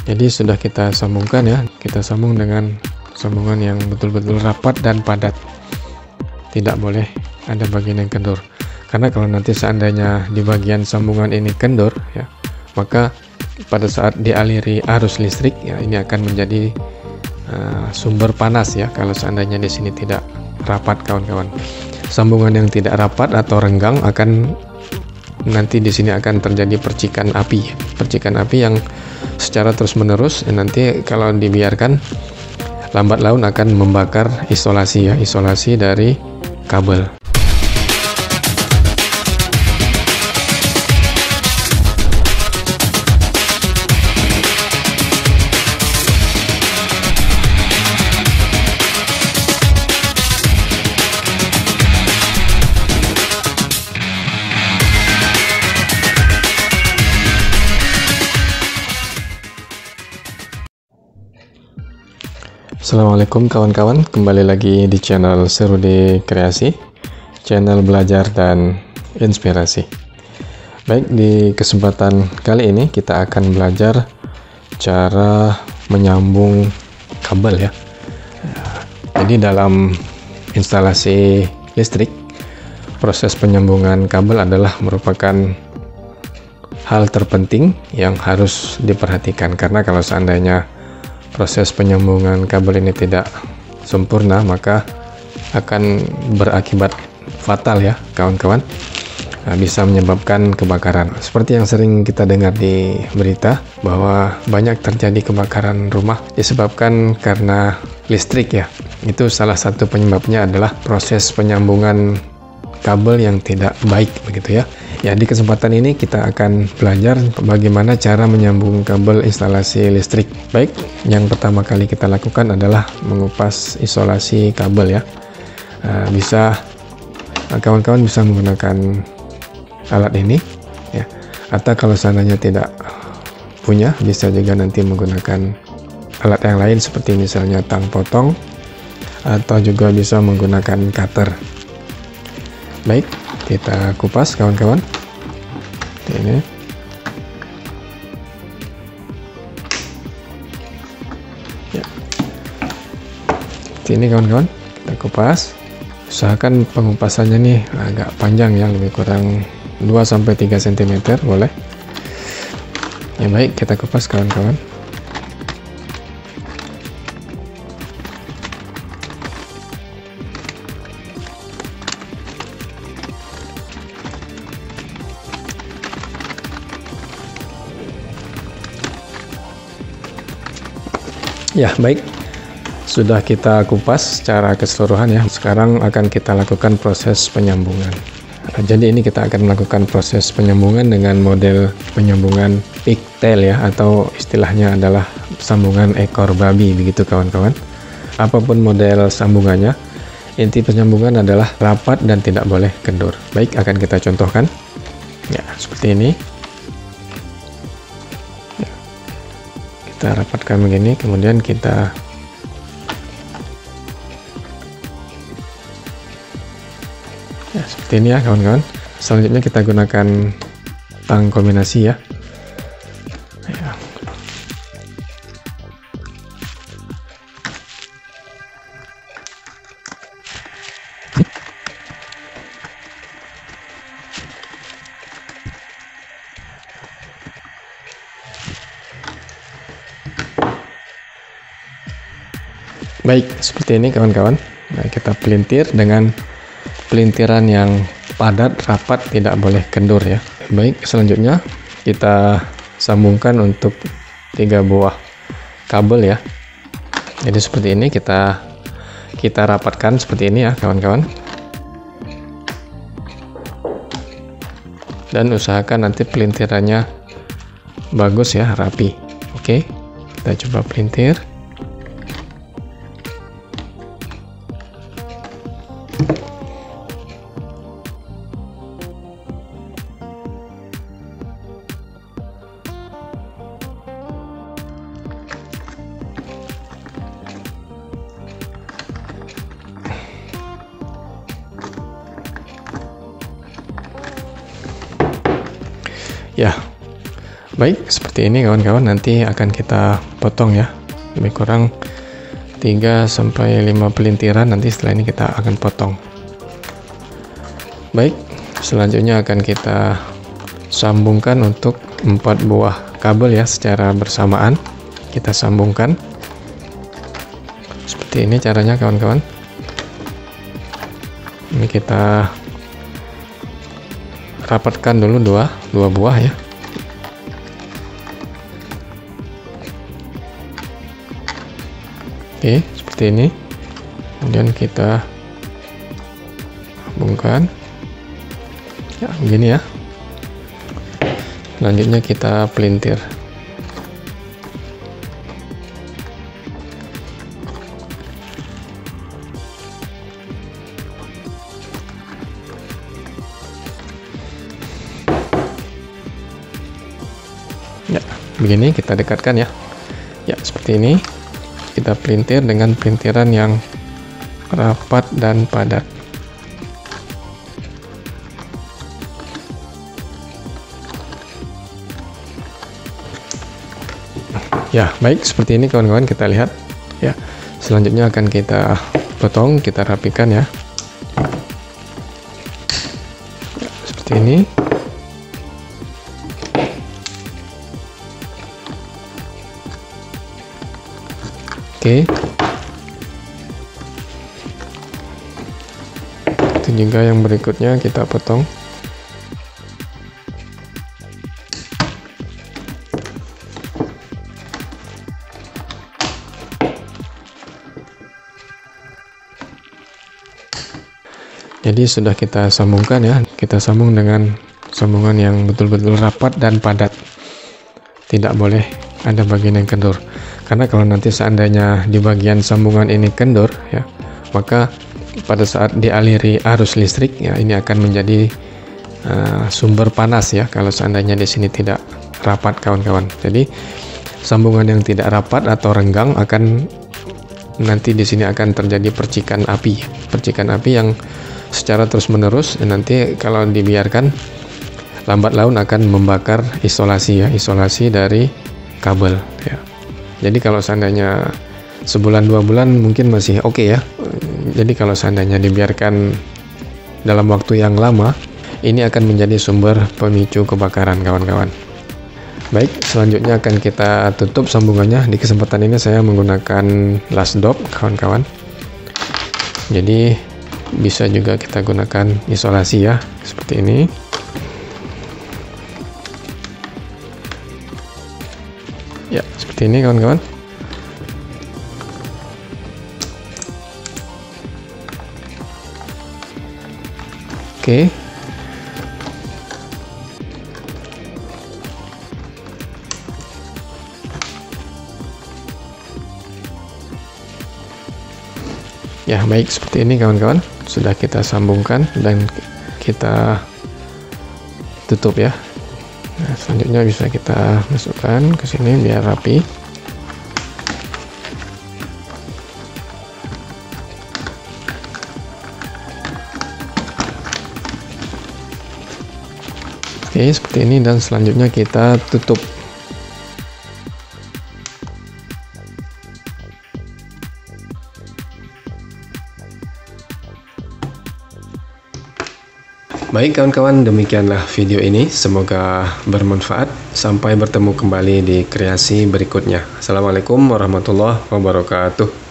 Jadi sudah kita sambungkan ya, kita sambung dengan sambungan yang betul-betul rapat dan padat, tidak boleh ada bagian yang kendur, karena kalau nanti seandainya di bagian sambungan ini kendur ya, maka pada saat dialiri arus listrik ya, ini akan menjadi sumber panas ya, kalau seandainya di sini tidak rapat kawan-kawan. Sambungan yang tidak rapat atau renggang akan nanti di sini akan terjadi percikan api yang secara terus-menerus, nanti kalau dibiarkan lambat laun akan membakar isolasi ya, isolasi dari kabel. Assalamualaikum kawan-kawan, kembali lagi di channel Serudi Kreasi, channel belajar dan inspirasi. Baik, di kesempatan kali ini kita akan belajar cara menyambung kabel ya. Jadi dalam instalasi listrik, proses penyambungan kabel adalah merupakan hal terpenting yang harus diperhatikan, karena kalau seandainya proses penyambungan kabel ini tidak sempurna, maka akan berakibat fatal ya kawan-kawan, bisa menyebabkan kebakaran. Seperti yang sering kita dengar di berita bahwa banyak terjadi kebakaran rumah disebabkan karena listrik ya. Itu salah satu penyebabnya adalah proses penyambungan kabel yang tidak baik begitu ya. Ya, di kesempatan ini kita akan belajar bagaimana cara menyambung kabel instalasi listrik. Baik, yang pertama kali kita lakukan adalah mengupas isolasi kabel ya. Kawan-kawan bisa menggunakan alat ini ya, atau kalau seandainya tidak punya, bisa juga nanti menggunakan alat yang lain seperti misalnya tang potong, atau juga bisa menggunakan cutter. Baik, kita kupas kawan-kawan. Ini ya, ini kawan-kawan, kita kupas. Usahakan pengupasannya nih agak panjang ya, lebih kurang 2-3 cm boleh ya. Baik, kita kupas kawan-kawan. Ya, baik, sudah kita kupas secara keseluruhan ya. Sekarang akan kita lakukan proses penyambungan. Jadi ini kita akan melakukan proses penyambungan dengan model penyambungan pigtail ya, atau istilahnya adalah sambungan ekor babi begitu kawan-kawan. Apapun model sambungannya, inti penyambungan adalah rapat dan tidak boleh kendur. Baik, akan kita contohkan ya, seperti ini. Kita rapatkan begini, kemudian kita ya, seperti ini ya kawan-kawan. Selanjutnya kita gunakan tang kombinasi ya. Baik, seperti ini kawan-kawan. Nah, kita pelintir dengan pelintiran yang padat, rapat, tidak boleh kendur ya. Baik, selanjutnya kita sambungkan untuk 3 buah kabel ya. Jadi seperti ini kita rapatkan seperti ini ya kawan-kawan. Dan usahakan nanti pelintirannya bagus ya, rapi. Oke, kita coba pelintir. Ya, Baik, seperti ini kawan-kawan, nanti akan kita potong ya, lebih kurang 3-5 pelintiran. Nanti setelah ini kita akan potong. Baik, selanjutnya akan kita sambungkan untuk 4 buah kabel ya, secara bersamaan kita sambungkan. Seperti ini caranya kawan-kawan. Ini kita rapatkan dulu dua buah ya. Oke, seperti ini. Kemudian kita sambungkan ya, begini ya. Selanjutnya kita pelintir. Ya, begini kita dekatkan ya. Ya, seperti ini. Kita pelintir dengan pelintiran yang rapat dan padat. Ya, baik, seperti ini kawan-kawan, kita lihat ya. Selanjutnya akan kita potong, kita rapikan ya. Ya, seperti ini. Oke. Itu juga yang berikutnya kita potong. Jadi sudah kita sambungkan ya. Kita sambung dengan sambungan yang betul-betul rapat dan padat. Tidak boleh ada bagian yang kendur. Karena kalau nanti seandainya di bagian sambungan ini kendur ya, maka pada saat dialiri arus listrik ya, ini akan menjadi sumber panas ya, kalau seandainya di sini tidak rapat kawan-kawan. Jadi sambungan yang tidak rapat atau renggang akan nanti di sini akan terjadi percikan api yang secara terus-menerus. Nanti kalau dibiarkan, lambat laun akan membakar isolasi dari kabel ya. Jadi kalau seandainya sebulan 2 bulan mungkin masih oke ya. Jadi kalau seandainya dibiarkan dalam waktu yang lama, ini akan menjadi sumber pemicu kebakaran kawan-kawan. Baik, selanjutnya akan kita tutup sambungannya. Di kesempatan ini saya menggunakan las dop kawan-kawan. Jadi bisa juga kita gunakan isolasi ya, seperti ini. Ya, seperti ini kawan-kawan. Oke. Ya, baik, seperti ini kawan-kawan. Sudah kita sambungkan dan kita tutup ya. Nah, selanjutnya bisa kita masukkan ke sini biar rapi. Oke, seperti ini, dan selanjutnya kita tutup. Baik kawan-kawan, demikianlah video ini. Semoga bermanfaat. Sampai bertemu kembali di kreasi berikutnya. Assalamualaikum warahmatullahi wabarakatuh.